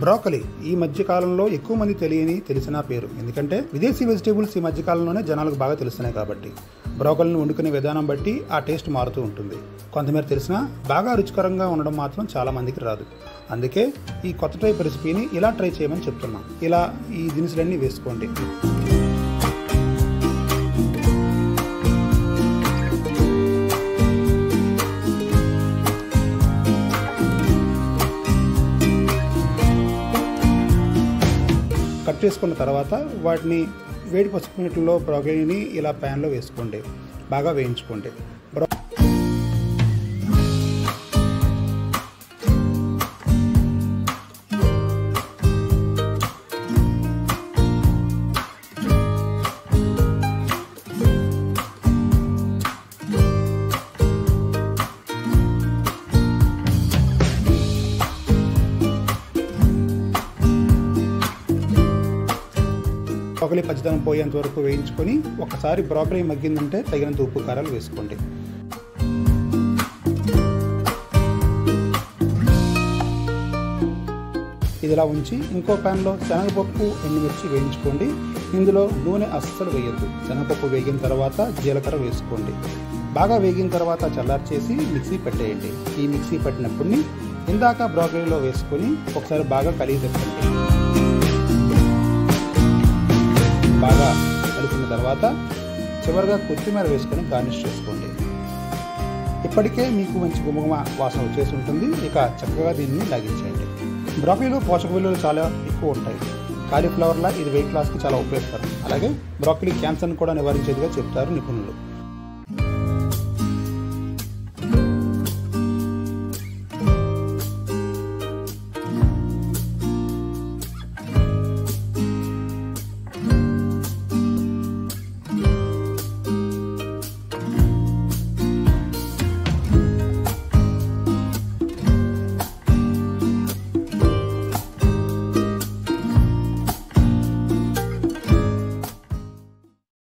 Broccoli ఈ మధ్య కాలంలో ఎక్కువ మంది తెలిసిన పేరు. ఎందుకంటే విదేశీ వెజిటేబుల్స్ ఈ మధ్య కాలంలోనే జనాలకు బాగా తెలుస్తున్నాయి కాబట్టి. బ్రోకలీని వండుకునే విధానం బట్టి ఆ టేస్ట్ మారుతూ ఉంటుంది. కొంతమేర తెలిసినా బాగా రుచికరంగా ఉండడం మాత్రం చాలా మందికి రాదు. అందుకే ఈ కొత్త టైప్ రెసిపీని ఇలా ట్రై చేయమని చెప్తున్నాం. ఇలా ఈ దినుసులన్నీ వేసుకోండి. కట్ చేసుకున్న తర్వాత వాటిని వేడి పసుపు నీటిలో బ్రోకలీని ఇలా ప్యాన్లో వేసుకోండి. బాగా వేయించుకోండి. బ్రోకలీ పచ్చిదనం పోయేంత వరకు వేయించుకొని ఒకసారి బ్రోకలీ మగ్గిందంటే తగినంత ఉప్పు కారాలు వేసుకోండి. ఇదిలా ఉంచి ఇంకో ప్యాన్లో శనగపప్పు ఎండుమిర్చి వేయించుకోండి. ఇందులో నూనె అస్సలు వేయద్దు. శనగపప్పు వేగిన తర్వాత జీలకర్ర వేసుకోండి. బాగా వేగిన తర్వాత చల్లార్చేసి మిక్సీ పెట్టేయండి. ఈ మిక్సీ పట్టినప్పుడుని ఇందాక బ్రోకలీలో వేసుకొని ఒకసారి బాగా కలిగి తిప్పండి. బాగా కలిపిన తర్వాత చివరిగా కొత్తిమీర వేసుకొని గార్నిష్ చేసుకోండి. ఇప్పటికే మీకు మంచి గుమగుమ వాసన వచ్చేసి ఉంటుంది. ఇక చక్కగా దీన్ని లాగించేయండి. బ్రోకలీలో పోషక విలువలు చాలా ఎక్కువ ఉంటాయి. కాలీఫ్లవర్లా ఇది వెయిట్ లాస్కి చాలా ఉపయోగకరం. అలాగే బ్రోకలీ క్యాన్సర్ని కూడా నివారించేదిగా చెప్తారు నిపుణులు.